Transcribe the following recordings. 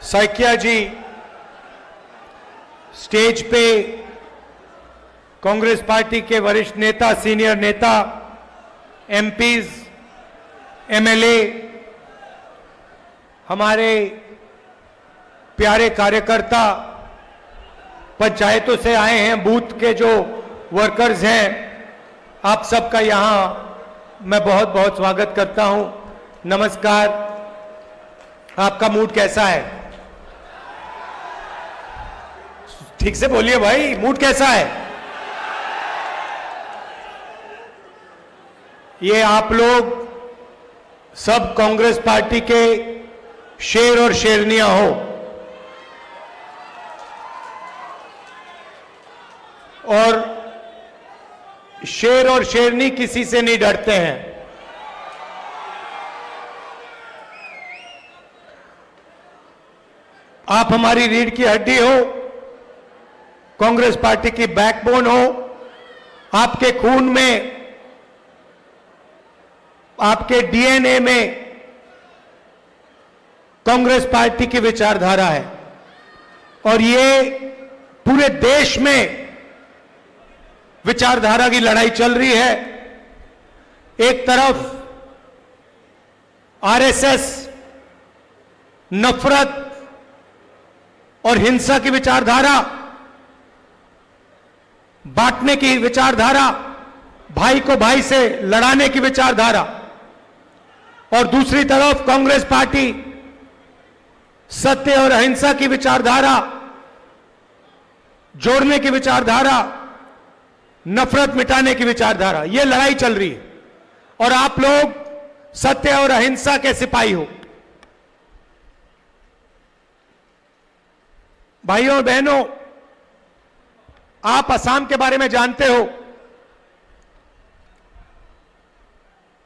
सैकिया जी stage पे Congress party के वरिष्ठ नेता, सीनियर नेता, एमपीज, एमएलए, हमारे प्यारे कार्यकर्ता, पंचायतों से आए हैं, बूथ के जो वर्कर्स हैं, आप सबका यहां मैं बहुत बहुत स्वागत करता हूं। नमस्कार। आपका मूड कैसा है? ठीक से बोलिए भाई, मूड कैसा है? ये आप लोग सब कांग्रेस पार्टी के शेर और शेरनियां हो और शेर और शेरनी किसी से नहीं डरते हैं। आप हमारी रीढ़ की हड्डी हो, कांग्रेस पार्टी की बैकबोन हो, आपके खून में, आपके डीएनए में कांग्रेस पार्टी की विचारधारा है और ये पूरे देश में विचारधारा की लड़ाई चल रही है। एक तरफ आरएसएस नफरत और हिंसा की विचारधारा, बांटने की विचारधारा, भाई को भाई से लड़ाने की विचारधारा, और दूसरी तरफ कांग्रेस पार्टी सत्य और अहिंसा की विचारधारा, जोड़ने की विचारधारा, नफरत मिटाने की विचारधारा। यह लड़ाई चल रही है और आप लोग सत्य और अहिंसा के सिपाही हो। भाइयों और बहनों, आप असम के बारे में जानते हो,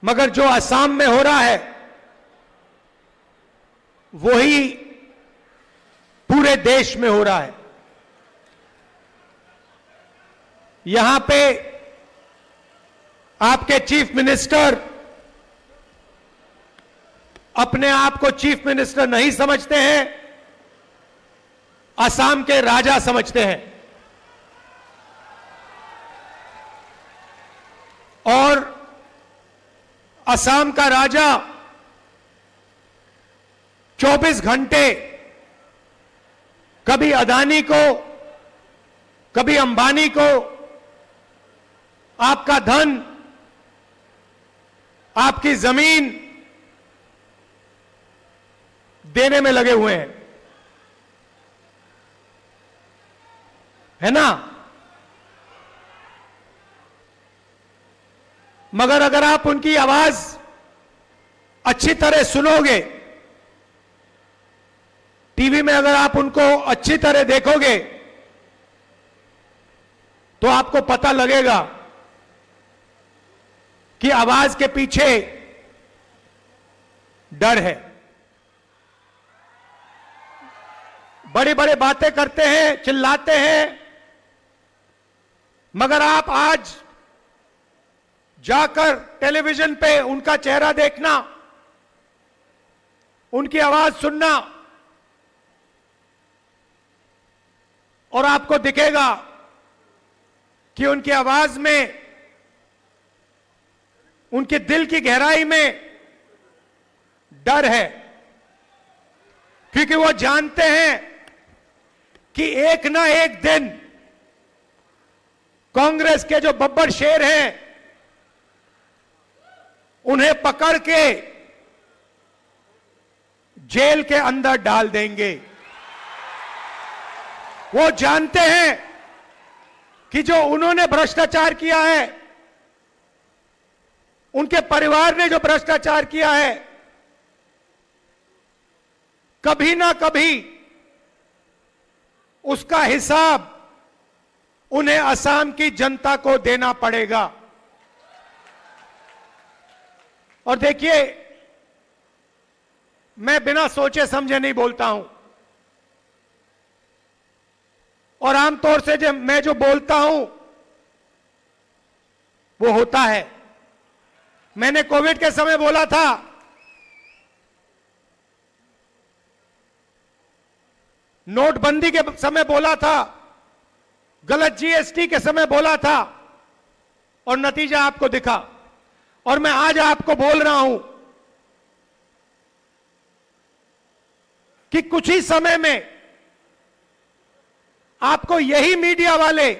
मगर जो असम में हो रहा है वही पूरे देश में हो रहा है। यहां पे आपके चीफ मिनिस्टर अपने आप को चीफ मिनिस्टर नहीं समझते हैं, असम के राजा समझते हैं। और असम का राजा 24 घंटे कभी अदानी को, कभी अंबानी को आपका धन, आपकी जमीन देने में लगे हुए हैं, है ना? मगर अगर आप उनकी आवाज अच्छी तरह सुनोगे, टीवी में अगर आप उनको अच्छी तरह देखोगे, तो आपको पता लगेगा कि आवाज के पीछे डर है। बड़ी बड़ी बातें करते हैं, चिल्लाते हैं, मगर आप आज जाकर टेलीविजन पे उनका चेहरा देखना, उनकी आवाज सुनना, और आपको दिखेगा कि उनकी आवाज में, उनके दिल की गहराई में डर है, क्योंकि वो जानते हैं कि एक ना एक दिन कांग्रेस के जो बब्बर शेर हैं उन्हें पकड़ के जेल के अंदर डाल देंगे। वो जानते हैं कि जो उन्होंने भ्रष्टाचार किया है, उनके परिवार ने जो भ्रष्टाचार किया है, कभी ना कभी उसका हिसाब उन्हें असम की जनता को देना पड़ेगा। और देखिए, मैं बिना सोचे समझे नहीं बोलता हूं, और आमतौर से जब मैं जो बोलता हूं वो होता है। मैंने कोविड के समय बोला था नोटबंदी के समय बोला था, गलत जीएसटी के समय बोला था, और नतीजा आपको दिखा। और मैं आज आपको बोल रहा हूं कि कुछ ही समय में आपको यही मीडिया वाले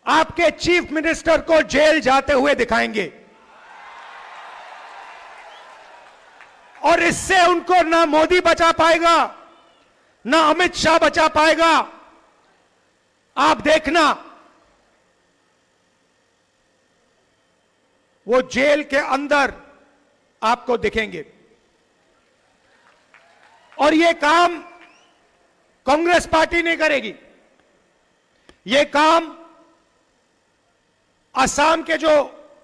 आपके चीफ मिनिस्टर को जेल जाते हुए दिखाएंगे, और इससे उनको ना मोदी बचा पाएगा, ना अमित शाह बचा पाएगा। आप देखना, वो जेल के अंदर आपको दिखेंगे। और ये काम कांग्रेस पार्टी नहीं करेगी, ये काम असम के जो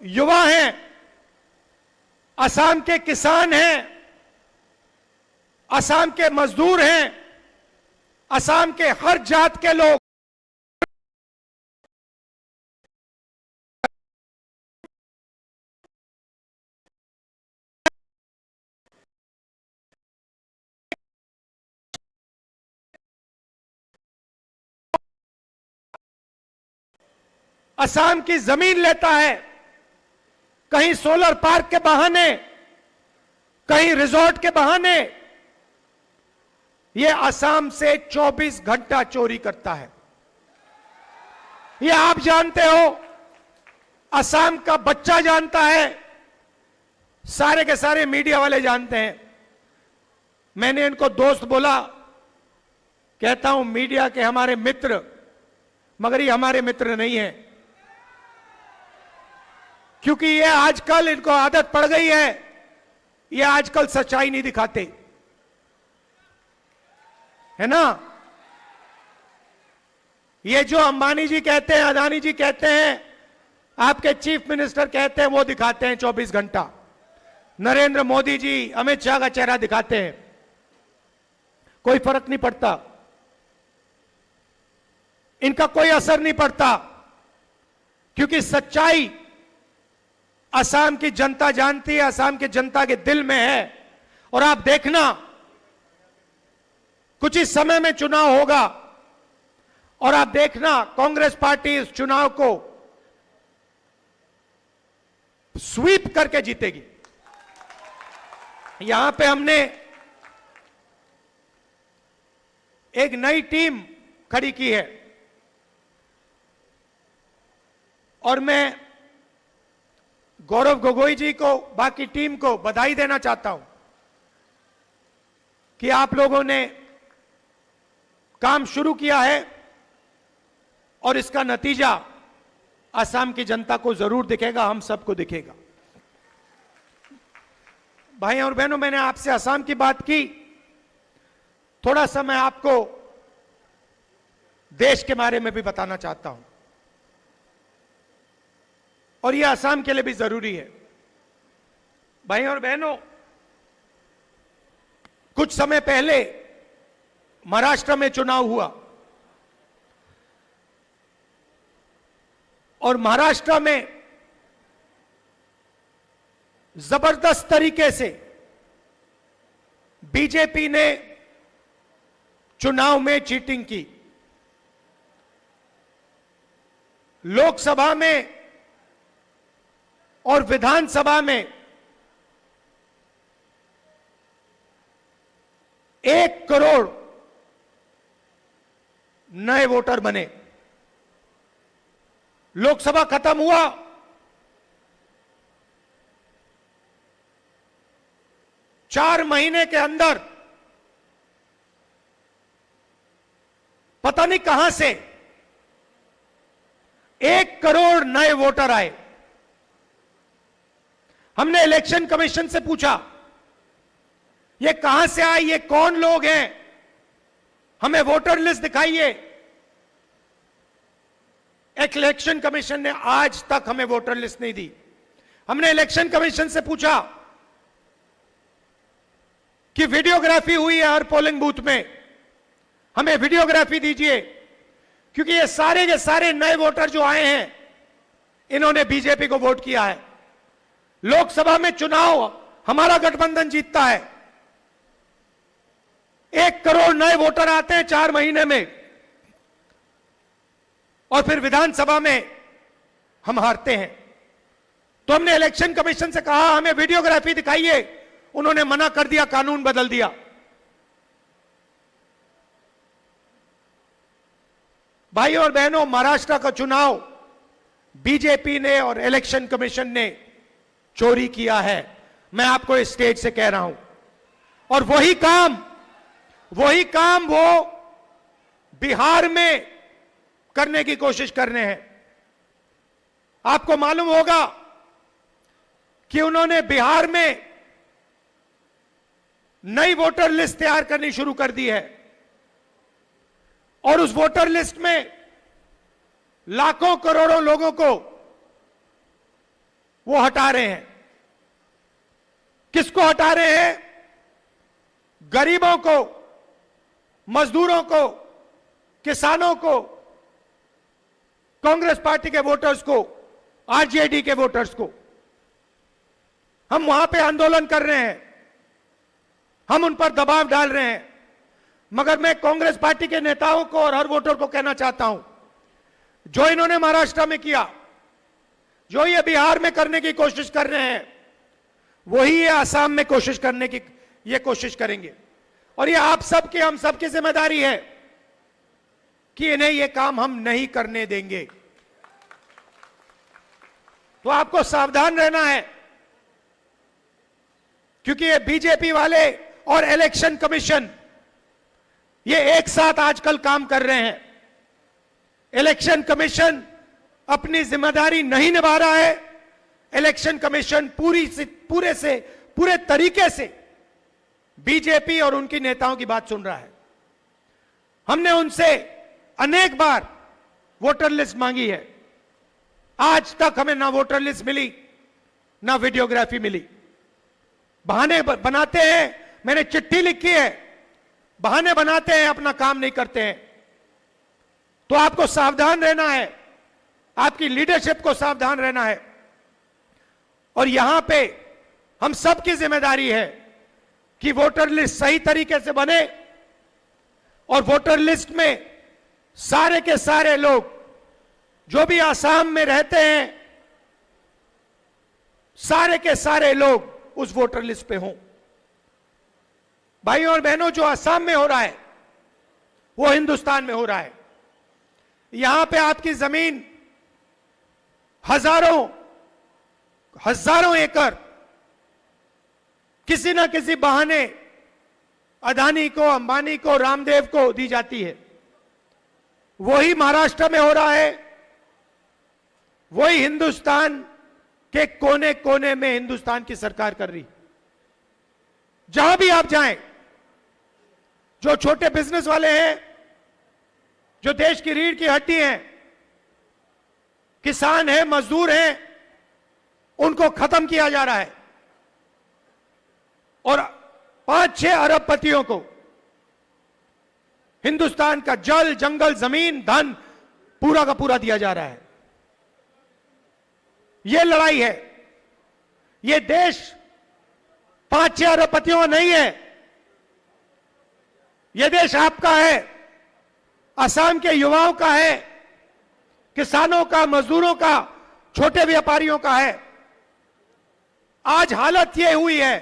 युवा हैं, असम के किसान हैं, असम के मजदूर हैं, असम के हर जात के लोग असम की जमीन लेता है, कहीं सोलर पार्क के बहाने, कहीं रिजॉर्ट के बहाने, यह असम से 24 घंटा चोरी करता है। यह आप जानते हो, असम का बच्चा जानता है, सारे के सारे मीडिया वाले जानते हैं। मैंने इनको दोस्त बोला, कहता हूं मीडिया के हमारे मित्र, मगर ये हमारे मित्र नहीं है, क्योंकि ये आजकल इनको आदत पड़ गई है, ये आजकल सच्चाई नहीं दिखाते, है ना। ये जो अंबानी जी कहते हैं, अदानी जी कहते हैं, आपके चीफ मिनिस्टर कहते हैं, वो दिखाते हैं 24 घंटा। नरेंद्र मोदी जी, अमित शाह का चेहरा दिखाते हैं, कोई फर्क नहीं पड़ता, इनका कोई असर नहीं पड़ता, क्योंकि सच्चाई असम की जनता जानती है, असम की जनता के दिल में है। और आप देखना, कुछ ही समय में चुनाव होगा, और आप देखना कांग्रेस पार्टी इस चुनाव को स्वीप करके जीतेगी। यहां पे हमने एक नई टीम खड़ी की है, और मैं गौरव गोगोई जी को, बाकी टीम को बधाई देना चाहता हूं कि आप लोगों ने काम शुरू किया है, और इसका नतीजा असम की जनता को जरूर दिखेगा, हम सबको दिखेगा। भाई और बहनों, मैंने आपसे असम की बात की, थोड़ा सा मैं आपको देश के बारे में भी बताना चाहता हूं, और यह असम के लिए भी जरूरी है। भाई और बहनों, कुछ समय पहले महाराष्ट्र में चुनाव हुआ, और महाराष्ट्र में जबरदस्त तरीके से बीजेपी ने चुनाव में चीटिंग की। लोकसभा में और विधानसभा में 1 करोड़ नए वोटर बने। लोकसभा खत्म हुआ, चार महीने के अंदर पता नहीं कहां से 1 करोड़ नए वोटर आए। हमने इलेक्शन कमीशन से पूछा, ये कहां से आए, ये कौन लोग हैं, हमें वोटर लिस्ट दिखाइए। इलेक्शन कमीशन ने आज तक हमें वोटर लिस्ट नहीं दी। हमने इलेक्शन कमीशन से पूछा कि वीडियोग्राफी हुई है हर पोलिंग बूथ में, हमें वीडियोग्राफी दीजिए, क्योंकि ये सारे के सारे नए वोटर जो आए हैं, इन्होंने बीजेपी को वोट किया है। लोकसभा में चुनाव हमारा गठबंधन जीतता है, 1 करोड़ नए वोटर आते हैं 4 महीने में, और फिर विधानसभा में हम हारते हैं। तो हमने इलेक्शन कमीशन से कहा हमें वीडियोग्राफी दिखाइए, उन्होंने मना कर दिया, कानून बदल दिया। भाइयों और बहनों, महाराष्ट्र का चुनाव बीजेपी ने और इलेक्शन कमीशन ने चोरी किया है, मैं आपको इस स्टेज से कह रहा हूं। और वही काम वो बिहार में करने की कोशिश कर रहे हैं। आपको मालूम होगा कि उन्होंने बिहार में नई वोटर लिस्ट तैयार करनी शुरू कर दी है, और उस वोटर लिस्ट में लाखों करोड़ों लोगों को वो हटा रहे हैं। किसको हटा रहे हैं? गरीबों को, मजदूरों को, किसानों को, कांग्रेस पार्टी के वोटर्स को, आरजेडी के वोटर्स को। हम वहां पे आंदोलन कर रहे हैं, हम उन पर दबाव डाल रहे हैं, मगर मैं कांग्रेस पार्टी के नेताओं को और हर वोटर को कहना चाहता हूं, जो इन्होंने महाराष्ट्र में किया, जो ये बिहार में करने की कोशिश कर रहे हैं, वही ये आसाम में कोशिश करने की ये कोशिश करेंगे। और ये आप सबकी, हम सबकी जिम्मेदारी है कि इन्हें ये काम हम नहीं करने देंगे। तो आपको सावधान रहना है, क्योंकि ये बीजेपी वाले और इलेक्शन कमीशन ये एक साथ आजकल काम कर रहे हैं। इलेक्शन कमीशन अपनी जिम्मेदारी नहीं निभा रहा है। इलेक्शन कमीशन पूरे तरीके से बीजेपी और उनकी नेताओं की बात सुन रहा है। हमने उनसे अनेक बार वोटर लिस्ट मांगी है, आज तक हमें ना वोटर लिस्ट मिली, ना वीडियोग्राफी मिली। बहाने बनाते हैं, मैंने चिट्ठी लिखी है, बहाने बनाते हैं, अपना काम नहीं करते हैं। तो आपको सावधान रहना है, आपकी लीडरशिप को सावधान रहना है। और यहां पे हम सबकी जिम्मेदारी है कि वोटर लिस्ट सही तरीके से बने, और वोटर लिस्ट में सारे के सारे लोग जो भी आसाम में रहते हैं, सारे के सारे लोग उस वोटर लिस्ट पे हों। भाइयों और बहनों, जो आसाम में हो रहा है वो हिंदुस्तान में हो रहा है। यहां पे आपकी जमीन हजारों एकड़ किसी ना किसी बहाने अदानी को, अंबानी को, रामदेव को दी जाती है। वही महाराष्ट्र में हो रहा है, वही हिंदुस्तान के कोने कोने में हिंदुस्तान की सरकार कर रही। जहां भी आप जाएं, जो छोटे बिजनेस वाले हैं, जो देश की रीढ़ की हड्डी हैं, किसान हैं, मजदूर हैं, उनको खत्म किया जा रहा है। और 5-6 अरबपतियों को हिंदुस्तान का जल, जंगल, जमीन, धन पूरा का पूरा दिया जा रहा है। यह लड़ाई है। यह देश 5-6 अरबपतियों का नहीं है, यह देश आपका है, असम के युवाओं का है, किसानों का, मजदूरों का, छोटे व्यापारियों का है। आज हालत यह हुई है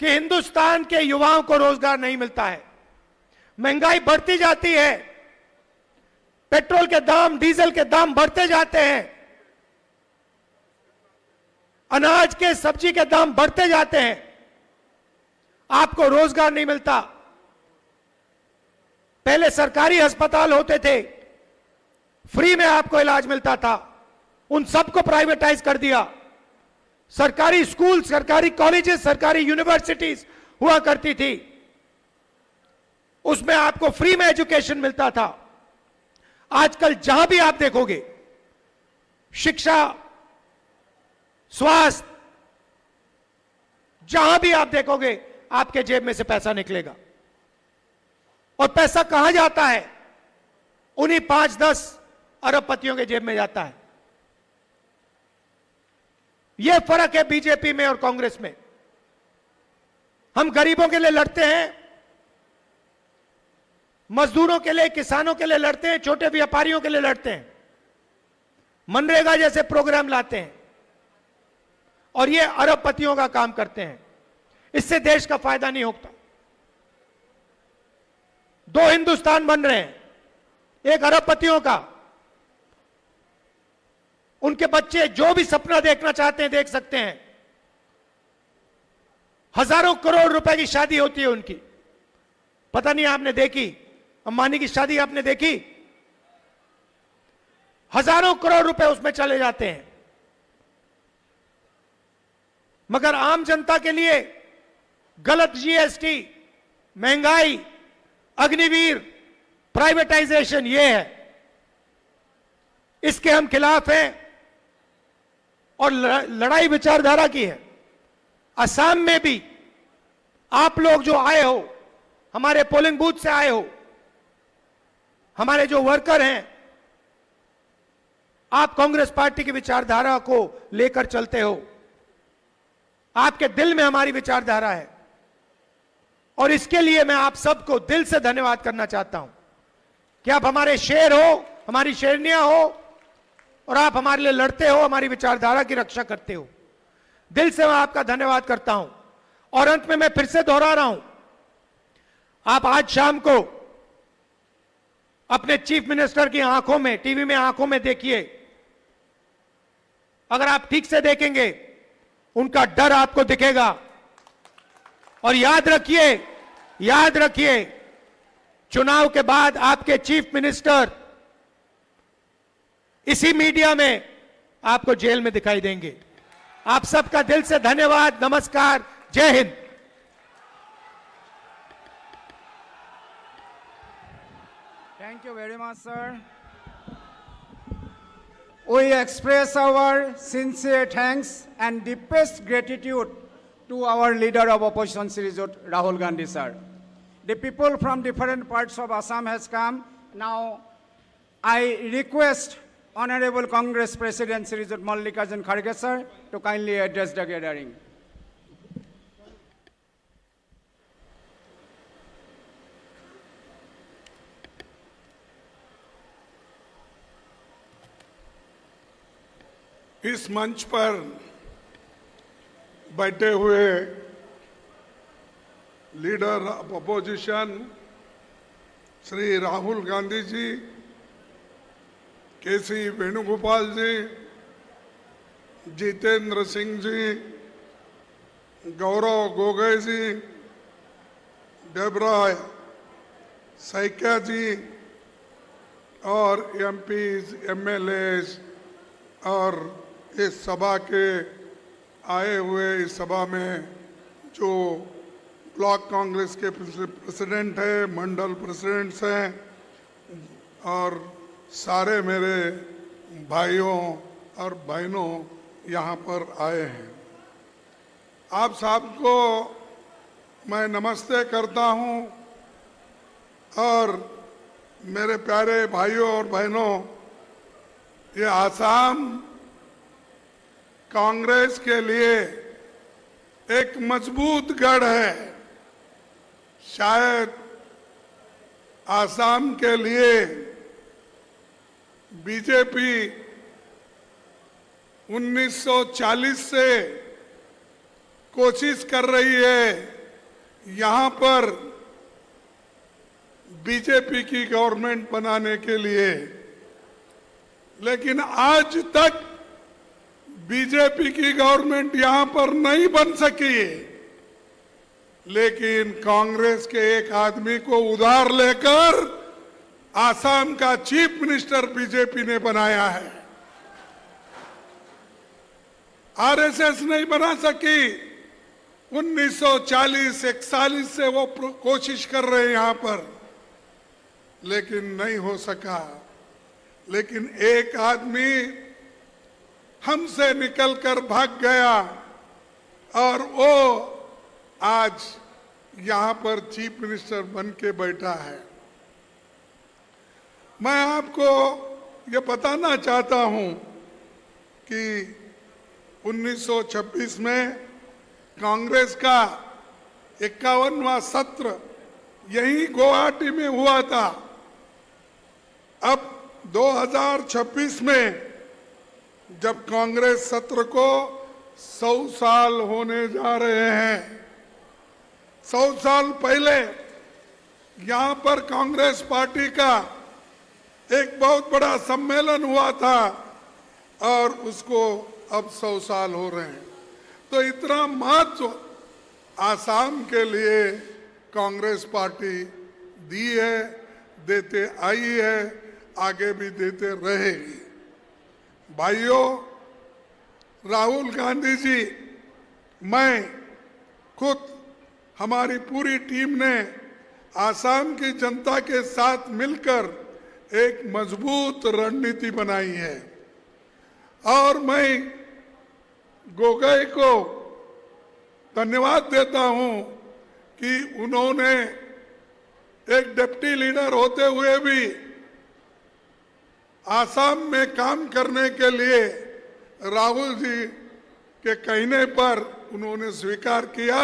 कि हिंदुस्तान के युवाओं को रोजगार नहीं मिलता है, महंगाई बढ़ती जाती है, पेट्रोल के दाम, डीजल के दाम बढ़ते जाते हैं, अनाज के, सब्जी के दाम बढ़ते जाते हैं, आपको रोजगार नहीं मिलता। पहले सरकारी अस्पताल होते थे, फ्री में आपको इलाज मिलता था, उन सबको प्राइवेटाइज कर दिया। सरकारी स्कूल, सरकारी कॉलेजेस, सरकारी यूनिवर्सिटीज हुआ करती थी, उसमें आपको फ्री में एजुकेशन मिलता था। आजकल जहां भी आप देखोगे, शिक्षा, स्वास्थ्य, जहां भी आप देखोगे, आपके जेब में से पैसा निकलेगा। और पैसा कहां जाता है? उन्हीं 5-10 अरबपतियों के जेब में जाता है। यह फर्क है बीजेपी में और कांग्रेस में। हम गरीबों के लिए लड़ते हैं, मजदूरों के लिए, किसानों के लिए लड़ते हैं, छोटे व्यापारियों के लिए लड़ते हैं, मनरेगा जैसे प्रोग्राम लाते हैं और ये अरबपतियों का काम करते हैं। इससे देश का फायदा नहीं होता। दो हिंदुस्तान बन रहे हैं, एक अरबपतियों का, उनके बच्चे जो भी सपना देखना चाहते हैं देख सकते हैं। हजारों करोड़ रुपए की शादी होती है उनकी, पता नहीं आपने देखी, अंबानी की शादी आपने देखी? हजारों करोड़ रुपए उसमें चले जाते हैं। मगर आम जनता के लिए गलत जीएसटी, महंगाई, अग्निवीर, प्राइवेटाइजेशन, ये है, इसके हम खिलाफ हैं और लड़ाई विचारधारा की है। असम में भी आप लोग जो आए हो, हमारे पोलिंग बूथ से आए हो, हमारे जो वर्कर हैं, आप कांग्रेस पार्टी की विचारधारा को लेकर चलते हो। आपके दिल में हमारी विचारधारा है और इसके लिए मैं आप सबको दिल से धन्यवाद करना चाहता हूं कि आप हमारे शेर हो, हमारी शेरनियां हो और आप हमारे लिए लड़ते हो, हमारी विचारधारा की रक्षा करते हो। दिल से मैं आपका धन्यवाद करता हूं। और अंत में मैं फिर से दोहरा रहा हूं, आप आज शाम को अपने चीफ मिनिस्टर की आंखों में, टीवी में आंखों में देखिए। अगर आप ठीक से देखेंगे, उनका डर आपको दिखेगा। और याद रखिए, चुनाव के बाद आपके चीफ मिनिस्टर इसी मीडिया में आपको जेल में दिखाई देंगे। आप सबका दिल से धन्यवाद, नमस्कार, जय Hind. Thank you very much, sir. We express our sincere thanks and deepest gratitude to our leader of opposition, Shri Rahul Gandhi, sir. The people from different parts of Assam has come. Now, I request Honorable Congress President Shri Mallikarjun Kharge, sir, to kindly address the gathering. इस मंच पर बैठे हुए leader of opposition Shri Rahul Gandhi ji, KC Venugopal ji, Jitendra Singh ji, Gaurav Gogoi ji, Debabrata Saikia ji और MPs, MLAs और इस सभा के आए हुए, इस सभा में जो ब्लॉक कांग्रेस के प्रेसिडेंट हैं, मंडल प्रेसिडेंट्स हैं और सारे मेरे भाइयों और बहनों यहाँ पर आए हैं, आप सबको मैं नमस्ते करता हूँ। और मेरे प्यारे भाइयों और बहनों, ये आसाम कांग्रेस के लिए एक मजबूत गढ़ है। शायद आसाम के लिए बीजेपी 1940 से कोशिश कर रही है यहाँ पर बीजेपी की गवर्नमेंट बनाने के लिए, लेकिन आज तक बीजेपी की गवर्नमेंट यहां पर नहीं बन सकी। लेकिन कांग्रेस के एक आदमी को उधार लेकर आसाम का चीफ मिनिस्टर बीजेपी ने बनाया है। आरएसएस नहीं बना सकी। 1940-41 से वो कोशिश कर रहे हैं यहां पर, लेकिन नहीं हो सका। लेकिन एक आदमी हमसे निकलकर भाग गया और वो आज यहां पर चीफ मिनिस्टर बन के बैठा है। मैं आपको ये बताना चाहता हूं कि 1926 में कांग्रेस का 51वां सत्र यही गुवाहाटी में हुआ था। अब 2026 में जब कांग्रेस सत्र को 100 साल होने जा रहे हैं, 100 साल पहले यहाँ पर कांग्रेस पार्टी का एक बहुत बड़ा सम्मेलन हुआ था और उसको अब 100 साल हो रहे हैं। तो इतना महत्व आसाम के लिए कांग्रेस पार्टी दी है, देते आई है, आगे भी देते रहेगी। भाइयों, राहुल गांधी जी, मैं खुद, हमारी पूरी टीम ने आसाम की जनता के साथ मिलकर एक मजबूत रणनीति बनाई है और मैं गोगोई को धन्यवाद देता हूं कि उन्होंने एक डिप्टी लीडर होते हुए भी आसाम में काम करने के लिए राहुल जी के कहने पर उन्होंने स्वीकार किया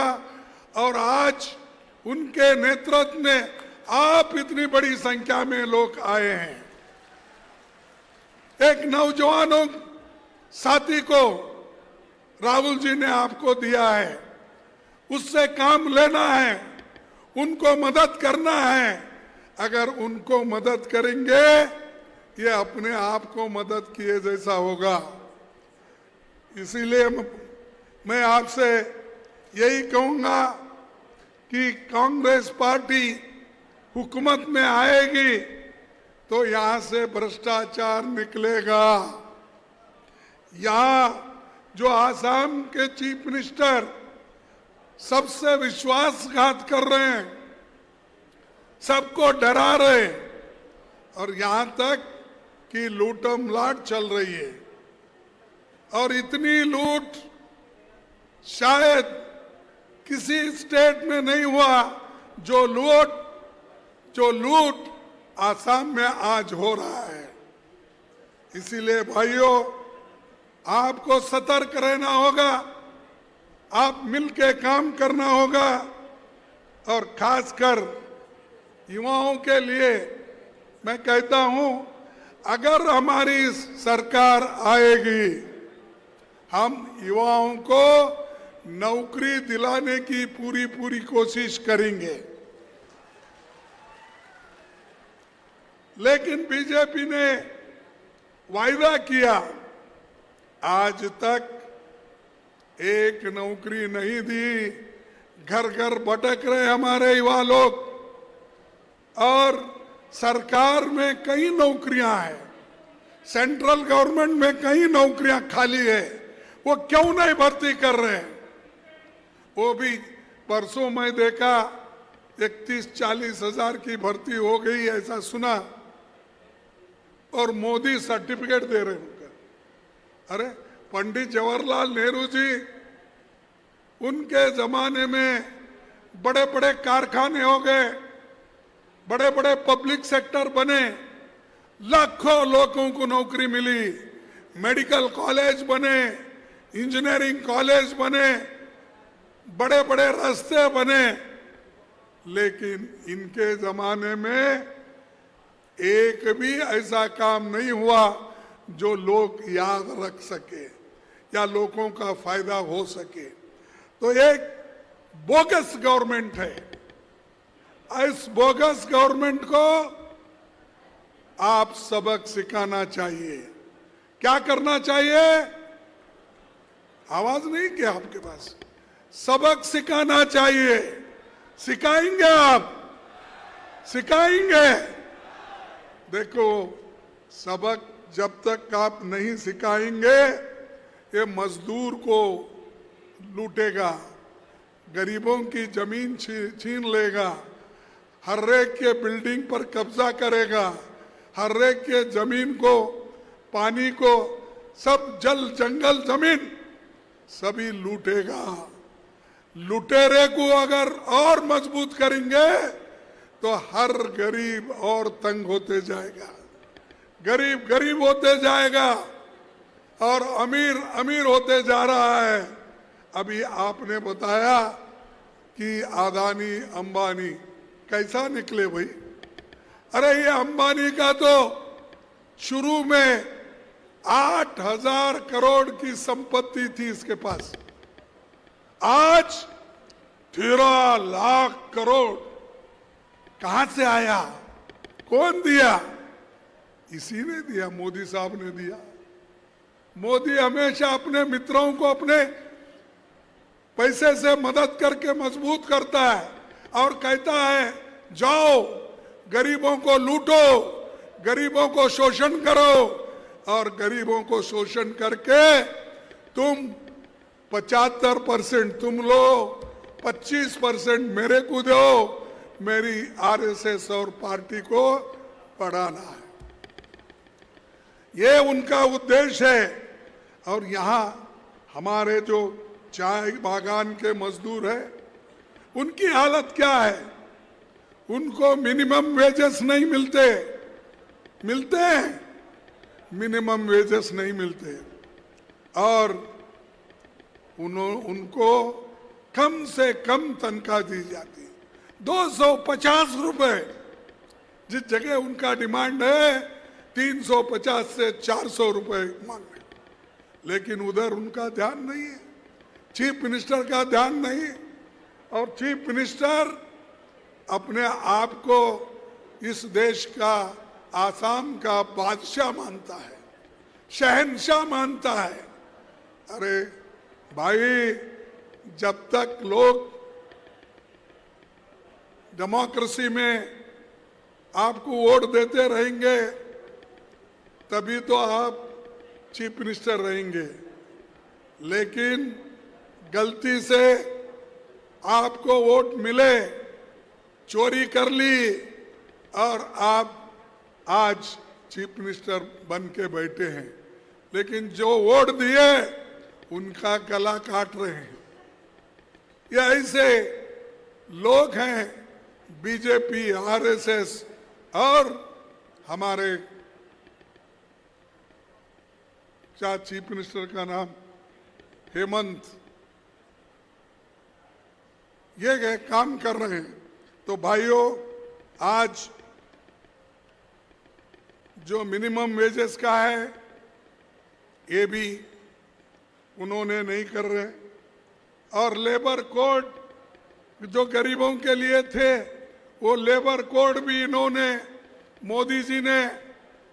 और आज उनके नेतृत्व में आप इतनी बड़ी संख्या में लोग आए हैं। एक नौजवानों साथी को राहुल जी ने आपको दिया है, उससे काम लेना है, उनको मदद करना है। अगर उनको मदद करेंगे, ये अपने आप को मदद किए जैसा होगा। इसीलिए मैं आपसे यही कहूंगा कि कांग्रेस पार्टी हुकूमत में आएगी तो यहां से भ्रष्टाचार निकलेगा। यहां जो आसाम के चीफ मिनिस्टर सबसे विश्वासघात कर रहे हैं, सबको डरा रहे हैं और यहां तक कि लूटम लाट चल रही है और इतनी लूट शायद किसी स्टेट में नहीं हुआ जो लूट आसाम में आज हो रहा है। इसीलिए भाइयों, आपको सतर्क रहना होगा, आप मिलके काम करना होगा और खासकर युवाओं के लिए मैं कहता हूं, अगर हमारी सरकार आएगी, हम युवाओं को नौकरी दिलाने की पूरी कोशिश करेंगे। लेकिन बीजेपी ने वायदा किया, आज तक एक नौकरी नहीं दी। घर घर भटक रहे हमारे युवा लोग और सरकार में कई नौकरियां हैं, सेंट्रल गवर्नमेंट में कई नौकरियां खाली है, वो क्यों नहीं भर्ती कर रहे हैं? वो भी परसों मैं देखा 31-40 हजार की भर्ती हो गई, ऐसा सुना और मोदी सर्टिफिकेट दे रहे हैं। अरे पंडित जवाहरलाल नेहरू जी, उनके जमाने में बड़े बड़े कारखाने हो गए, बड़े बड़े पब्लिक सेक्टर बने, लाखों लोगों को नौकरी मिली, मेडिकल कॉलेज बने, इंजीनियरिंग कॉलेज बने, बड़े बड़े रास्ते बने। लेकिन इनके जमाने में एक भी ऐसा काम नहीं हुआ जो लोग याद रख सके या लोगों का फायदा हो सके। तो एक बोगस गवर्नमेंट है। इस बोगस गवर्नमेंट को आप सबक सिखाना चाहिए। क्या करना चाहिए? आवाज नहीं क्या आपके पास? सबक सिखाना चाहिए। सिखाएंगे आप? सिखाएंगे? देखो, सबक जब तक आप नहीं सिखाएंगे, ये मजदूर को लूटेगा, गरीबों की जमीन छीन लेगा, हर एक के बिल्डिंग पर कब्जा करेगा, हर एक के जमीन को, पानी को, सब जल जंगल जमीन सभी लूटेगा। लुटेरे को अगर और मजबूत करेंगे तो हर गरीब और तंग होते जाएगा, गरीब गरीब होते जाएगा और अमीर अमीर होते जा रहा है। अभी आपने बताया कि अदानी अंबानी कैसा निकले भाई? अरे ये अंबानी का तो शुरू में 8,000 करोड़ की संपत्ति थी इसके पास, आज 13 लाख करोड़ कहां से आया? कौन दिया? इसी ने दिया, मोदी साहब ने दिया। मोदी हमेशा अपने मित्रों को अपने पैसे से मदद करके मजबूत करता है और कहता है जाओ गरीबों को लूटो, गरीबों को शोषण करो, और गरीबों को शोषण करके तुम 75% तुम लो, 25% मेरे को दो, मेरी आरएसएस और पार्टी को बढ़ाना है। ये उनका उद्देश्य है। और यहाँ हमारे जो चाय बागान के मजदूर हैं, उनकी हालत क्या है? उनको मिनिमम वेजेस नहीं मिलते। मिलते हैं? मिनिमम वेजेस नहीं मिलते। और उनको कम से कम तनख्वाह दी जाती है, 250 रुपए, जिस जगह उनका डिमांड है 350 से 400 रुपए मांगे। लेकिन उधर उनका ध्यान नहीं है, चीफ मिनिस्टर का ध्यान नहीं। और चीफ मिनिस्टर अपने आप को इस देश का, आसाम का बादशाह मानता है, शहंशाह मानता है। अरे भाई, जब तक लोग डेमोक्रेसी में आपको वोट देते रहेंगे तभी तो आप चीफ मिनिस्टर रहेंगे। लेकिन गलती से आपको वोट मिले, चोरी कर ली और आप आज चीफ मिनिस्टर बन के बैठे हैं, लेकिन जो वोट दिए उनका गला काट रहे हैं। ये ऐसे लोग हैं, बीजेपी, आरएसएस और हमारे क्या चीफ मिनिस्टर का नाम, हेमंत, ये काम कर रहे हैं। तो भाइयों, आज जो मिनिमम वेजेस का है ये भी उन्होंने नहीं कर रहे, और लेबर कोड जो गरीबों के लिए थे वो लेबर कोड भी इन्होंने, मोदी जी ने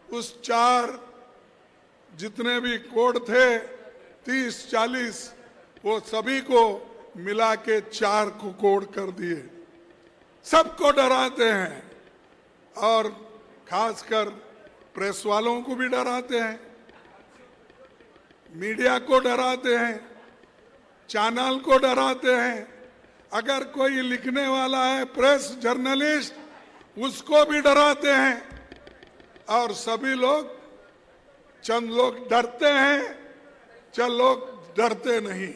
उस 4 जितने भी कोड थे 30-40 वो सभी को मिला के 4 को कोड कर दिए। सबको डराते हैं और खासकर प्रेस वालों को भी डराते हैं, मीडिया को डराते हैं, चैनल को डराते हैं। अगर कोई लिखने वाला है, प्रेस जर्नलिस्ट, उसको भी डराते हैं। और सभी लोग, चंद लोग डरते हैं, चंद लोग डरते नहीं।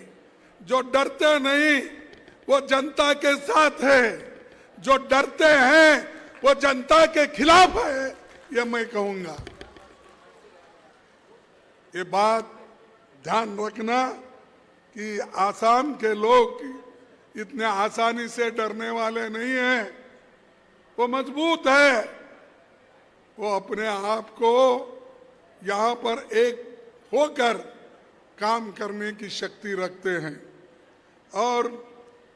जो डरते नहीं वो जनता के साथ है, जो डरते हैं वो जनता के खिलाफ है, ये मैं कहूंगा। ये बात ध्यान रखना कि आसाम के लोग इतने आसानी से डरने वाले नहीं हैं, वो मजबूत है। वो अपने आप को यहाँ पर एक होकर काम करने की शक्ति रखते हैं। और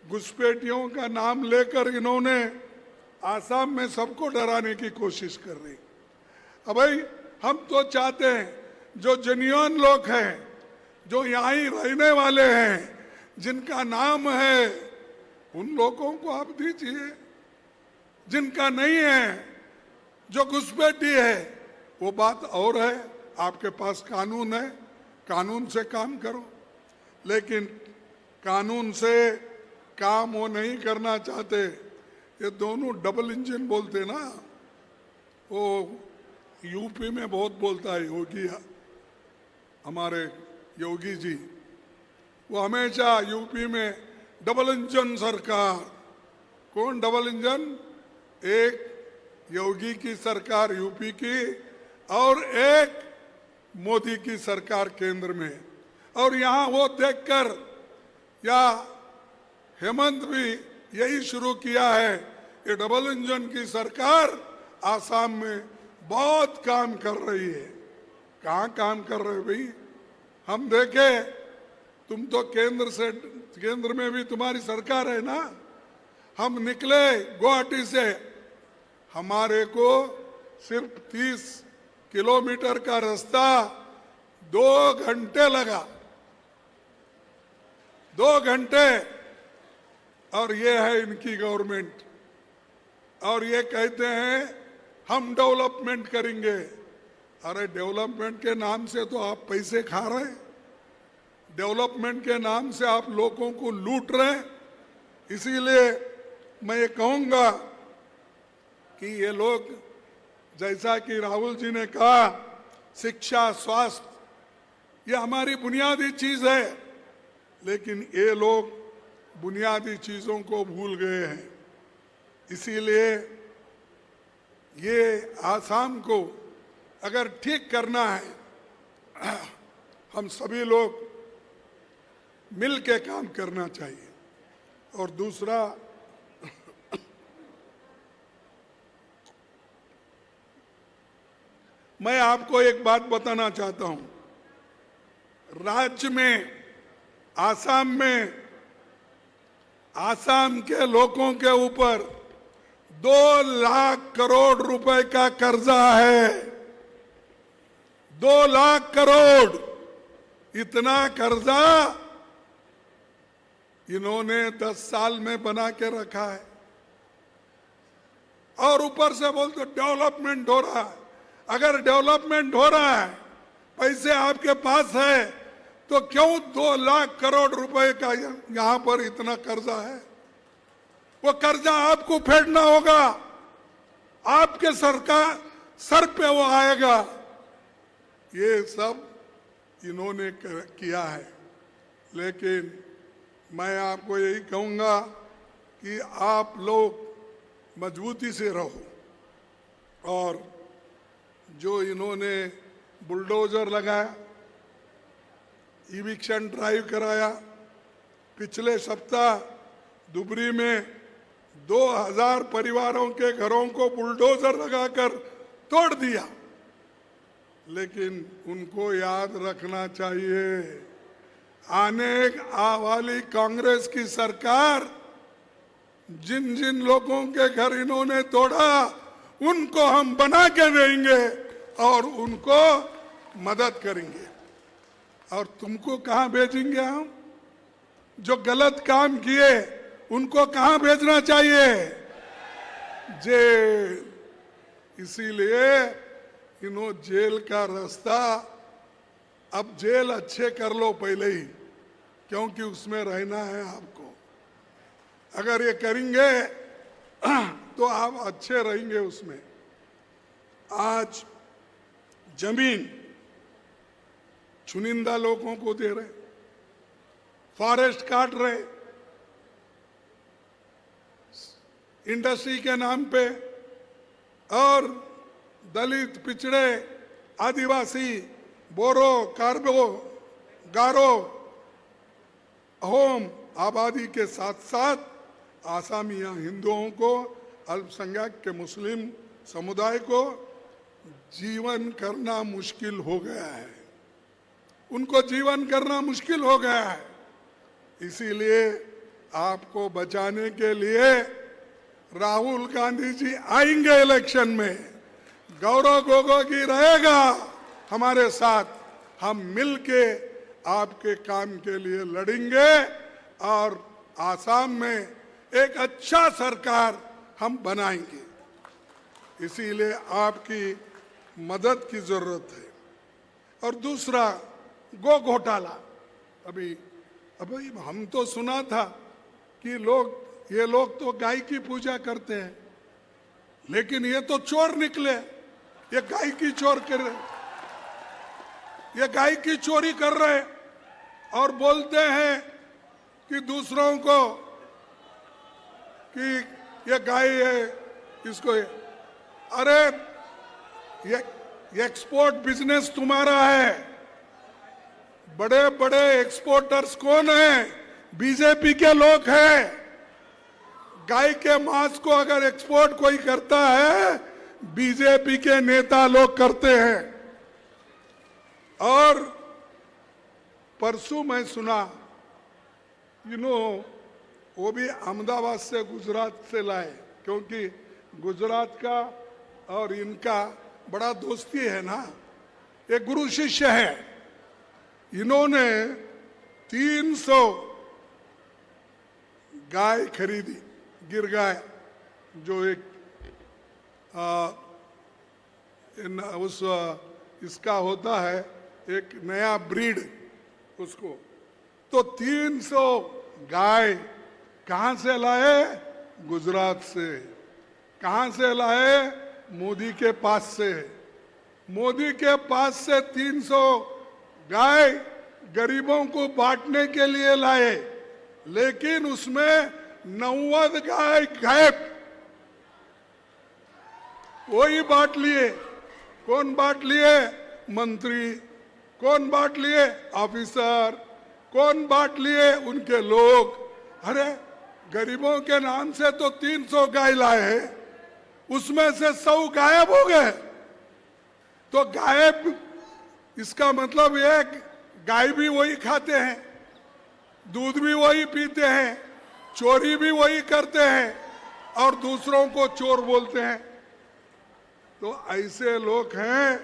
घुसपैठियों का नाम लेकर इन्होंने आसाम में सबको डराने की कोशिश कर रही। अब भाई, हम तो चाहते हैं जो जेन्युइन लोग हैं, जो यहाँ ही रहने वाले हैं, जिनका नाम है, उन लोगों को आप दीजिए। जिनका नहीं है, जो घुसपैठी है, वो बात और है। आपके पास कानून है, कानून से काम करो। लेकिन कानून से काम वो नहीं करना चाहते। ये दोनों डबल इंजन बोलते ना, वो यूपी में बहुत बोलता है योगी, हमारे योगी जी, वो हमेशा यूपी में डबल इंजन सरकार। कौन डबल इंजन? एक योगी की सरकार यूपी की और एक मोदी की सरकार केंद्र में। और यहाँ वो देखकर, या हेमंत भी यही शुरू किया है ये डबल इंजन की सरकार आसाम में बहुत काम कर रही है। कहाँ काम कर रहे भाई? हम देखे, तुम तो केंद्र में भी तुम्हारी सरकार है ना। हम निकले गुवाहाटी से, हमारे को सिर्फ 30 किलोमीटर का रास्ता 2 घंटे लगा, 2 घंटे। और ये है इनकी गवर्नमेंट, और ये कहते हैं हम डेवलपमेंट करेंगे। अरे डेवलपमेंट के नाम से तो आप पैसे खा रहे हैं, डेवलपमेंट के नाम से आप लोगों को लूट रहे हैं। इसीलिए मैं ये कहूंगा कि ये लोग, जैसा कि राहुल जी ने कहा, शिक्षा, स्वास्थ्य ये हमारी बुनियादी चीज है, लेकिन ये लोग बुनियादी चीजों को भूल गए हैं। इसीलिए ये आसाम को अगर ठीक करना है, हम सभी लोग मिल के काम करना चाहिए। और दूसरा, मैं आपको एक बात बताना चाहता हूं। राज्य में, आसाम के लोगों के ऊपर 2 लाख करोड़ रुपए का कर्जा है। 2 लाख करोड़, इतना कर्जा इन्होंने 10 साल में बना के रखा है। और ऊपर से बोलते डेवलपमेंट हो रहा है। अगर डेवलपमेंट हो रहा है, पैसे आपके पास है, तो क्यों 2 लाख करोड़ रुपए का यहां पर इतना कर्जा है? वो कर्जा आपको फेडना होगा, आपके सरकार सर पे वो आएगा। ये सब इन्होंने किया है। लेकिन मैं आपको यही कहूंगा कि आप लोग मजबूती से रहो। और जो इन्होंने बुलडोजर लगाया, इविक्शन ड्राइव कराया, पिछले सप्ताह धुबरी में 2000 परिवारों के घरों को बुलडोजर लगाकर तोड़ दिया। लेकिन उनको याद रखना चाहिए, आने वाली कांग्रेस की सरकार जिन जिन लोगों के घर इन्होंने तोड़ा, उनको हम बना के देंगे और उनको मदद करेंगे। और तुमको कहां भेजेंगे हम? जो गलत काम किए उनको कहां भेजना चाहिए? जेल। इसीलिए इन्हों जेल का रास्ता, अब जेल अच्छे कर लो पहले ही, क्योंकि उसमें रहना है आपको। अगर ये करेंगे तो आप अच्छे रहेंगे उसमें। आज जमीन चुनिंदा लोगों को दे रहे, फॉरेस्ट काट रहे, इंडस्ट्री के नाम पे, और दलित, पिछड़े, आदिवासी, बोरो, कार्बो, गारो, अहोम आबादी के साथ साथ आसामी या हिंदुओं को, अल्पसंख्यक के मुस्लिम समुदाय को जीवन करना मुश्किल हो गया है। उनको जीवन करना मुश्किल हो गया है। इसीलिए आपको बचाने के लिए राहुल गांधी जी आएंगे इलेक्शन में, गौरव गोगोई रहेगा हमारे साथ। हम मिलके आपके काम के लिए लड़ेंगे और आसाम में एक अच्छा सरकार हम बनाएंगे। इसीलिए आपकी मदद की जरूरत है। और दूसरा, गो घोटाला। अभी हम तो सुना था कि ये लोग तो गाय की पूजा करते हैं, लेकिन ये तो चोर निकले। ये गाय की गाय की चोरी कर रहे और बोलते हैं कि दूसरों को कि ये गाय है, इसको अरे ये एक्सपोर्ट बिजनेस तुम्हारा है। बड़े बड़े एक्सपोर्टर्स कौन है? बीजेपी के लोग हैं। गाय के मांस को अगर एक्सपोर्ट कोई करता है, बीजेपी के नेता लोग करते हैं। और परसों मैं सुना, वो भी अहमदाबाद से गुजरात से लाए, क्योंकि गुजरात का और इनका बड़ा दोस्ती है ना, एक गुरु शिष्य है। इन्होंने 300 गाय खरीदी, गिर गाय, जो एक इसका होता है एक नया ब्रीड उसको। तो 300 गाय कहां से लाए? गुजरात से। कहां से लाए? मोदी के पास से। मोदी के पास से 300 गाय गरीबों को बांटने के लिए लाए, लेकिन उसमें 90 गाय गायब। वही बांट लिए। कौन बांट लिए? मंत्री। कौन बांट लिए? ऑफिसर। कौन बांट लिए? उनके लोग। अरे गरीबों के नाम से तो 300 गाय लाए हैं, उसमें से 100 गायब हो गए। तो गायब, इसका मतलब ये गाय भी वही खाते हैं, दूध भी वही पीते हैं, चोरी भी वही करते हैं और दूसरों को चोर बोलते हैं। तो ऐसे लोग हैं,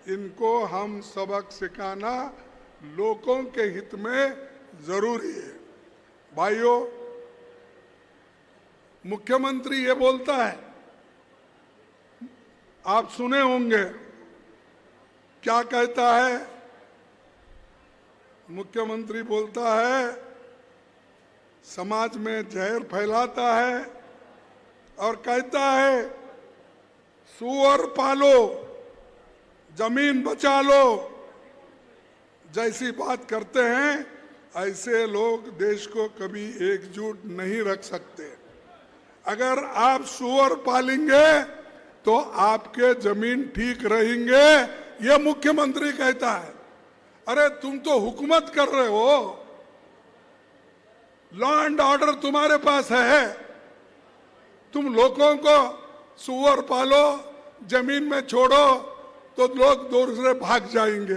इनको हम सबक सिखाना लोगों के हित में जरूरी है। भाइयों, मुख्यमंत्री ये बोलता है, आप सुने होंगे, क्या कहता है? मुख्यमंत्री बोलता है समाज में जहर फैलाता है और कहता है सुअर पालो, जमीन बचा लो। जैसी बात करते हैं, ऐसे लोग देश को कभी एकजुट नहीं रख सकते। अगर आप सुअर पालेंगे तो आपके जमीन ठीक रहेंगे, ये मुख्यमंत्री कहता है। अरे तुम तो हुकूमत कर रहे हो, लॉ एंड ऑर्डर तुम्हारे पास है, तुम लोगों को सुअर पालो, जमीन में छोड़ो तो लोग दूर से भाग जाएंगे।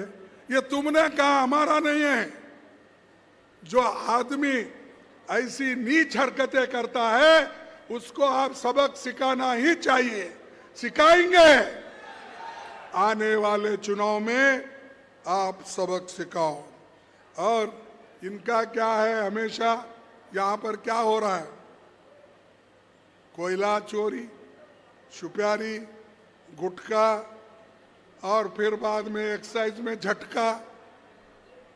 ये तुमने कहा, हमारा नहीं है। जो आदमी ऐसी नीच हरकतें करता है, उसको आप सबक सिखाना ही चाहिए। सिखाएंगे। आने वाले चुनाव में आप सबक सिखाओ। और इनका क्या है, हमेशा यहाँ पर क्या हो रहा है? कोयला चोरी, सुपारी, गुटखा, और फिर बाद में एक्साइज में झटका,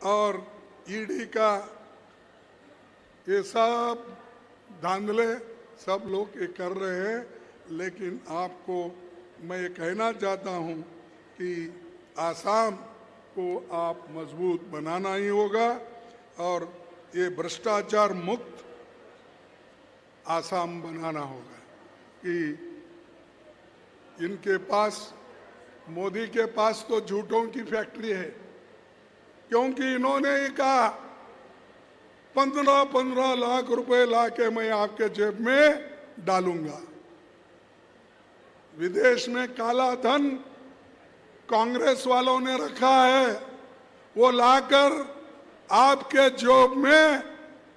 और ईडी का ये सब धांधले सब लोग ये कर रहे हैं। लेकिन आपको मैं ये कहना चाहता हूँ कि आसाम को आप मजबूत बनाना ही होगा और ये भ्रष्टाचार मुक्त आसाम बनाना होगा। कि इनके पास, मोदी के पास तो झूठों की फैक्ट्री है, क्योंकि इन्होंने ही कहा 15-15 लाख रुपए लाके मैं आपके जेब में डालूंगा। विदेश में काला धन कांग्रेस वालों ने रखा है, वो लाकर आपके जेब में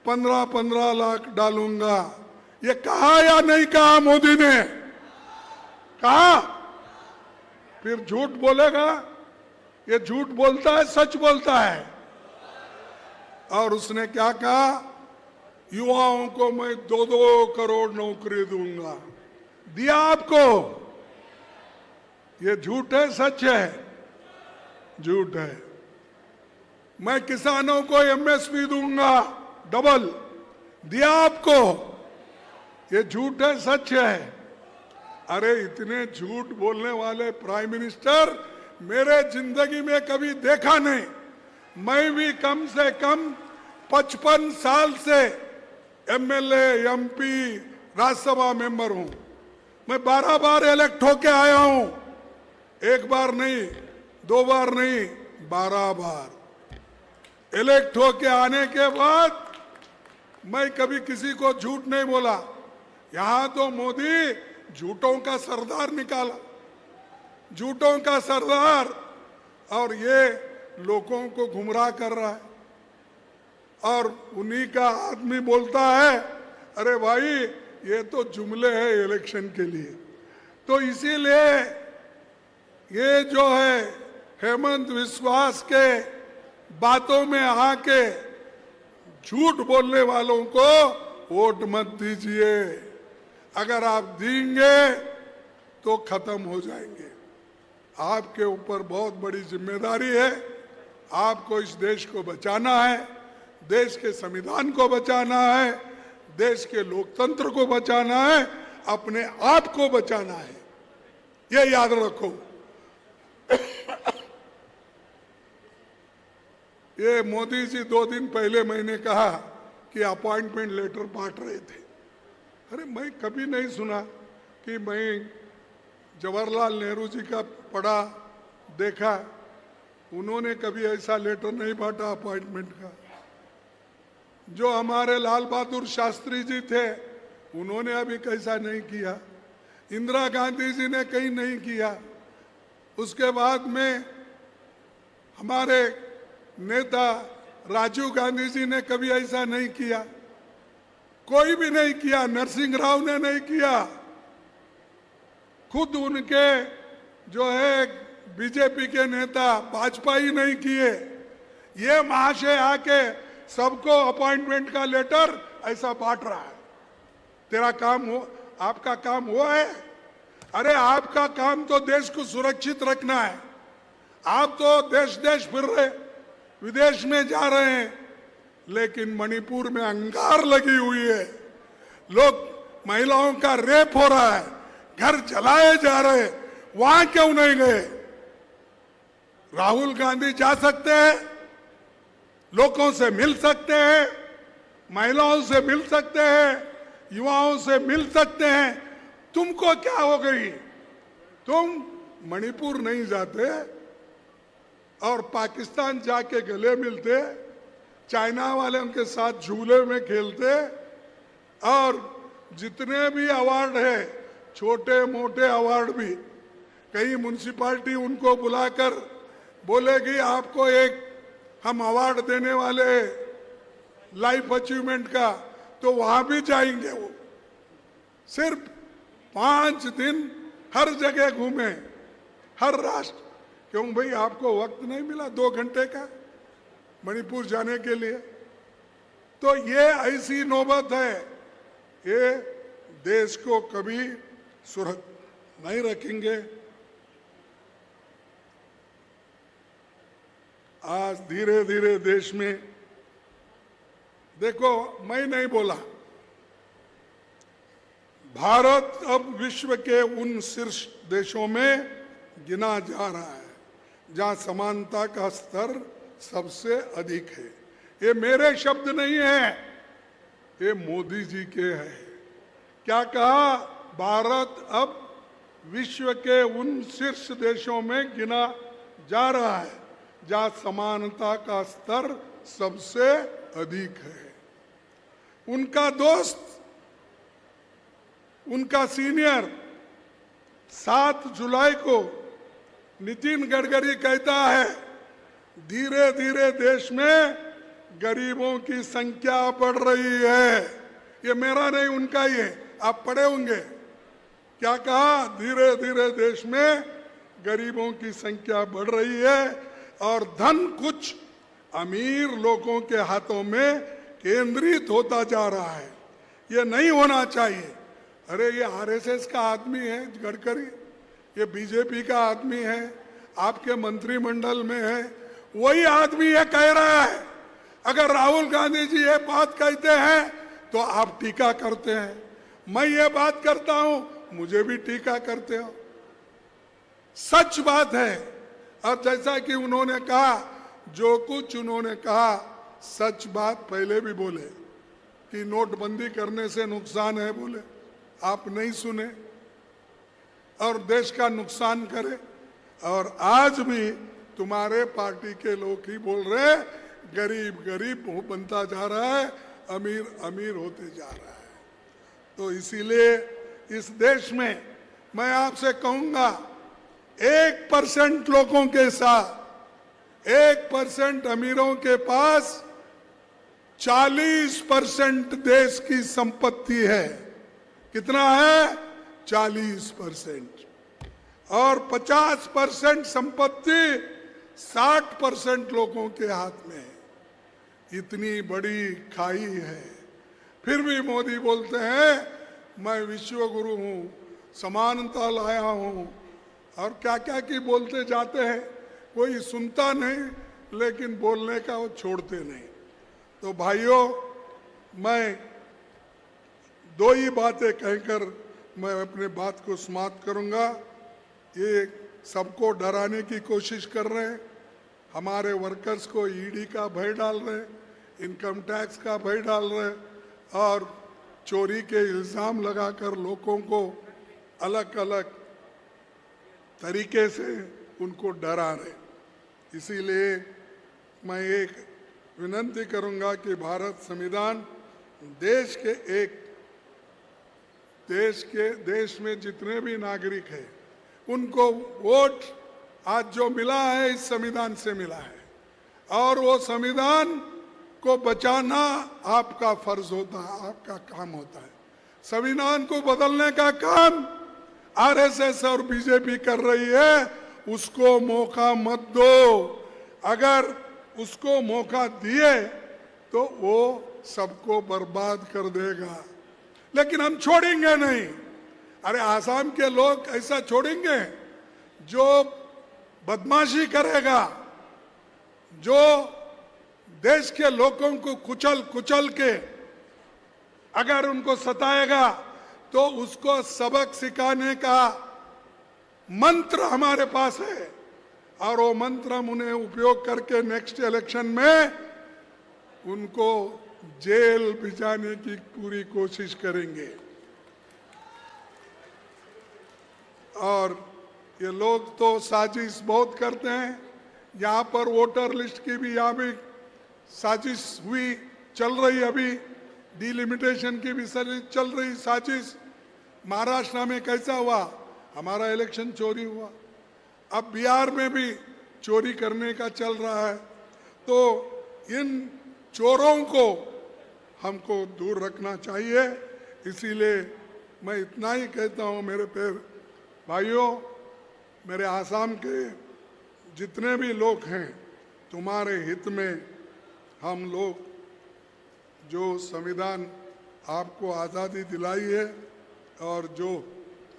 15-15 लाख डालूंगा। ये कहा या नहीं कहा मोदी ने? कहा। फिर झूठ बोलेगा? ये झूठ बोलता है, सच बोलता है। और उसने क्या कहा? युवाओं को मैं 2-2 करोड़ नौकरी दूंगा। दिया आपको? ये झूठ है, सच है? झूठ है। मैं किसानों को एमएसपी दूंगा डबल। दिया आपको? ये झूठ है, सच है? अरे इतने झूठ बोलने वाले प्राइम मिनिस्टर मेरे जिंदगी में कभी देखा नहीं। मैं भी कम से कम 55 साल से एमएलए, एमपी, राज्यसभा मेंबर हूं। मैं 12 बार इलेक्ट होके आया हूं। 1 बार नहीं, 2 बार नहीं, 12 बार इलेक्ट होके आने के बाद मैं कभी किसी को झूठ नहीं बोला। यहां तो मोदी झूठों का सरदार निकाला, झूठों का सरदार, और ये लोगों को गुमराह कर रहा है। और उन्हीं का आदमी बोलता है अरे भाई ये तो जुमले हैं इलेक्शन के लिए। तो इसीलिए ये जो है हेमंत विश्वास के बातों में आके झूठ बोलने वालों को वोट मत दीजिए। अगर आप देंगे तो खत्म हो जाएंगे। आपके ऊपर बहुत बड़ी जिम्मेदारी है। आपको इस देश को बचाना है, देश के संविधान को बचाना है, देश के लोकतंत्र को बचाना है, अपने आप को बचाना है। ये याद रखो। ये मोदी जी 2 दिन पहले मैंने कहा कि अपॉइंटमेंट लेटर बांट रहे थे। अरे मैं कभी नहीं सुना कि मैं जवाहरलाल नेहरू जी का पढ़ा देखा, उन्होंने कभी ऐसा लेटर नहीं बांटा अपॉइंटमेंट का। जो हमारे लाल बहादुर शास्त्री जी थे उन्होंने अभी कैसा नहीं किया, इंदिरा गांधी जी ने कहीं नहीं किया। उसके बाद में हमारे नेता राजीव गांधी जी ने कभी ऐसा नहीं किया, कोई भी नहीं किया। नरसिंह राव ने नहीं किया, खुद उनके जो है बीजेपी के नेता वाजपेयी नहीं किए। ये महाशय आके सबको अपॉइंटमेंट का लेटर ऐसा बांट रहा है। तेरा काम हो, आपका काम हुआ है? अरे आपका काम तो देश को सुरक्षित रखना है। आप तो देश देश फिर रहे, विदेश में जा रहे हैं, लेकिन मणिपुर में अंगार लगी हुई है। लोग, महिलाओं का रेप हो रहा है, घर जलाए जा रहे हैं, वहां क्यों नहीं गए? राहुल गांधी जा सकते हैं, लोगों से मिल सकते हैं, महिलाओं से मिल सकते हैं, युवाओं से मिल सकते हैं। तुमको क्या हो गई? तुम मणिपुर नहीं जाते और पाकिस्तान जाके गले मिलते, चाइना वाले उनके साथ झूले में खेलते, और जितने भी अवार्ड है, छोटे मोटे अवार्ड भी, कई म्युनिसिपैलिटी उनको बुलाकर बोलेगी आपको एक हम अवार्ड देने वाले लाइफ अचीवमेंट का, तो वहां भी जाएंगे। वो सिर्फ 5 दिन हर जगह घूमे, हर राष्ट्र। क्यों भाई, आपको वक्त नहीं मिला 2 घंटे का मणिपुर जाने के लिए? तो ये ऐसी नौबत है, ये देश को कभी सुरक्षित नहीं रखेंगे। आज धीरे धीरे देश में, देखो मैं नहीं बोला, भारत अब विश्व के उन शीर्ष देशों में गिना जा रहा है जहां समानता का स्तर सबसे अधिक है। ये मेरे शब्द नहीं है, ये मोदी जी के हैं। क्या कहा? भारत अब विश्व के उन शीर्ष देशों में गिना जा रहा है जहां समानता का स्तर सबसे अधिक है। उनका दोस्त, उनका सीनियर 7 जुलाई को नितिन गडकरी कहता है धीरे धीरे देश में गरीबों की संख्या बढ़ रही है। ये मेरा नहीं, उनका ही है, आप पढ़े होंगे। क्या कहा? धीरे धीरे देश में गरीबों की संख्या बढ़ रही है और धन कुछ अमीर लोगों के हाथों में केंद्रित होता जा रहा है। ये नहीं होना चाहिए। अरे ये आरएसएस का आदमी है गडकरी, ये बीजेपी का आदमी है, आपके मंत्रिमंडल में है, वही आदमी ये कह रहा है। अगर राहुल गांधी जी ये बात कहते हैं तो आप टीका करते हैं, मैं ये बात करता हूं, मुझे भी टीका करते हो। सच बात है। और जैसा कि उन्होंने कहा, जो कुछ उन्होंने कहा सच बात पहले भी बोले कि नोटबंदी करने से नुकसान है, बोले आप नहीं सुने और देश का नुकसान करे। और आज भी तुम्हारे पार्टी के लोग ही बोल रहे हैं गरीब गरीब बनता जा रहा है, अमीर अमीर होते जा रहा है। तो इसीलिए इस देश में मैं आपसे कहूंगा 1% लोगों के साथ 1% अमीरों के पास 40% देश की संपत्ति है। कितना है? 40%। और 50% संपत्ति 60% लोगों के हाथ में है। इतनी बड़ी खाई है, फिर भी मोदी बोलते हैं मैं विश्व गुरु हूं, समानता लाया हूं, और क्या क्या की बोलते जाते हैं। कोई सुनता नहीं, लेकिन बोलने का वो छोड़ते नहीं। तो भाइयों, मैं दो ही बातें कहकर मैं अपने बात को समाप्त करूंगा। ये सबको डराने की कोशिश कर रहे हैं, हमारे वर्कर्स को ईडी का भय डाल रहे हैं, इनकम टैक्स का भय डाल रहे हैं, और चोरी के इल्जाम लगाकर लोगों को अलग अलग तरीके से उनको डरा रहे। इसीलिए मैं एक विनती करूंगा कि भारत संविधान देश में जितने भी नागरिक हैं उनको वोट आज जो मिला है इस संविधान से मिला है, और वो संविधान को बचाना आपका फर्ज होता है, आपका काम होता है। संविधान को बदलने का काम आरएसएस और बीजेपी कर रही है, उसको मौका मत दो। अगर उसको मौका दिए तो वो सबको बर्बाद कर देगा, लेकिन हम छोड़ेंगे नहीं। अरे आसाम के लोग ऐसा छोड़ेंगे जो बदमाशी करेगा, जो देश के लोगों को कुचल कुचल के अगर उनको सताएगा, तो उसको सबक सिखाने का मंत्र हमारे पास है, और वो मंत्र हम उन्हें उपयोग करके नेक्स्ट इलेक्शन में उनको जेल भिजाने की पूरी कोशिश करेंगे। और ये लोग तो साजिश बहुत करते हैं। यहाँ पर वोटर लिस्ट की भी यहाँ भी साजिश हुई, चल रही, अभी डिलिमिटेशन की भी चल रही साजिश। महाराष्ट्र में कैसा हुआ? हमारा इलेक्शन चोरी हुआ। अब बिहार में भी चोरी करने का चल रहा है। तो इन चोरों को हमको दूर रखना चाहिए। इसीलिए मैं इतना ही कहता हूँ मेरे भाइयों, मेरे आसाम के जितने भी लोग हैं, तुम्हारे हित में हम लोग जो संविधान आपको आज़ादी दिलाई है और जो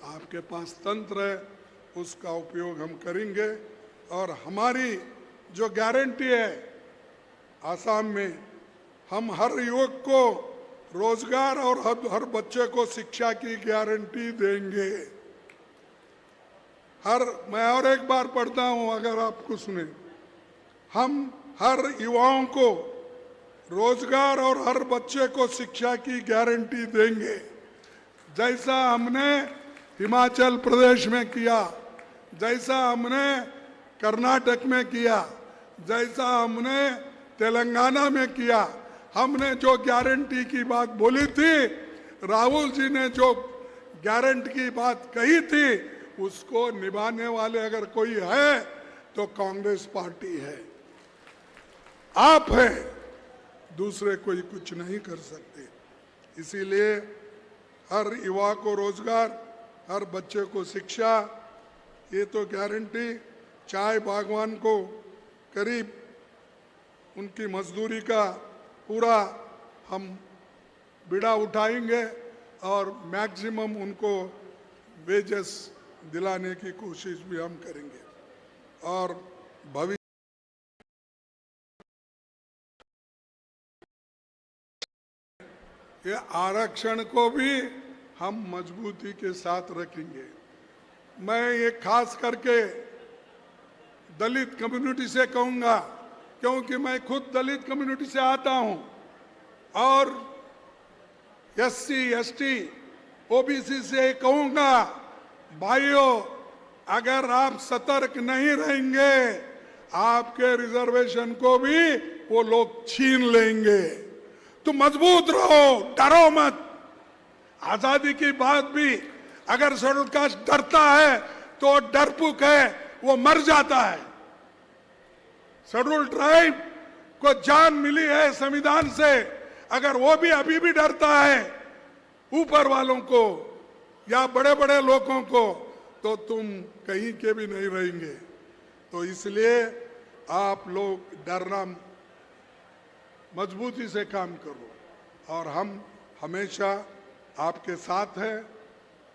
आपके पास तंत्र है उसका उपयोग हम करेंगे। और हमारी जो गारंटी है आसाम में, हम हर युवक को रोजगार और हर बच्चे को शिक्षा की गारंटी देंगे। मैं और एक बार पढ़ता हूं, अगर आपको सुने, हम हर युवाओं को रोजगार और हर बच्चे को शिक्षा की गारंटी देंगे। जैसा हमने हिमाचल प्रदेश में किया, जैसा हमने कर्नाटक में किया, जैसा हमने तेलंगाना में किया। हमने जो गारंटी की बात बोली थी, राहुल जी ने जो गारंटी की बात कही थी, उसको निभाने वाले अगर कोई है तो कांग्रेस पार्टी है, आप हैं, दूसरे कोई कुछ नहीं कर सकते। इसीलिए हर युवा को रोजगार, हर बच्चे को शिक्षा, ये तो गारंटी। चाय बागवान को करीब उनकी मजदूरी का पूरा हम बिड़ा उठाएंगे और मैक्सिमम उनको वेजेस दिलाने की कोशिश भी हम करेंगे। और भविष्य ये आरक्षण को भी हम मजबूती के साथ रखेंगे। मैं ये खास करके दलित कम्युनिटी से कहूंगा, क्योंकि मैं खुद दलित कम्युनिटी से आता हूं, और एससी, एसटी, ओबीसी से कहूंगा, भाइयों, अगर आप सतर्क नहीं रहेंगे, आपके रिजर्वेशन को भी वो लोग छीन लेंगे। तो मजबूत रहो, डरो मत। आजादी की बात भी अगर शेड्यूल कास्ट डरता है तो डरपुक है, वो मर जाता है। शेड्यूल ट्राइब को जान मिली है संविधान से, अगर वो भी अभी भी डरता है ऊपर वालों को या बड़े बड़े लोगों को, तो तुम कहीं के भी नहीं रहेंगे। तो इसलिए आप लोग डरना, मजबूती से काम करो और हम हमेशा आपके साथ है।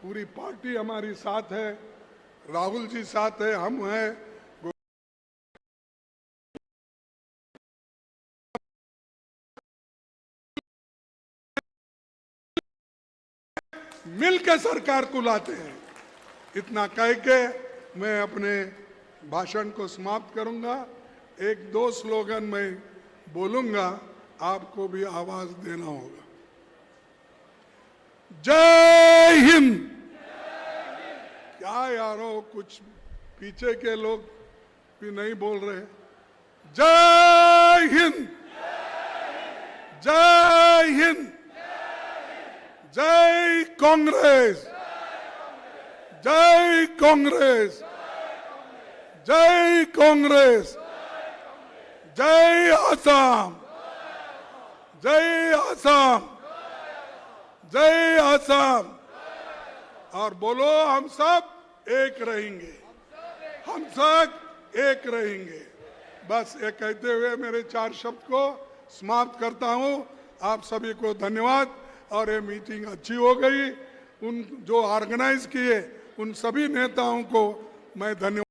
पूरी पार्टी हमारी साथ है, राहुल जी साथ है, हम हैं। मिलकर सरकार को लाते हैं। इतना कह के मैं अपने भाषण को समाप्त करूंगा। एक दो स्लोगन मैं बोलूंगा, आपको भी आवाज देना होगा। जय हिंद। क्या यारो, कुछ पीछे के लोग भी नहीं बोल रहे। जय हिंद, जय हिंद, जय कांग्रेस, जय कांग्रेस, जय कांग्रेस, जय आसाम, जय आसाम, जय आसाम। और बोलो, हम सब एक रहेंगे, हम सब एक रहेंगे। बस ये कहते हुए मेरे 4 शब्द को समाप्त करता हूं। आप सभी को धन्यवाद। और ये मीटिंग अच्छी हो गई। उन जो ऑर्गेनाइज किए उन सभी नेताओं को मैं धन्यवाद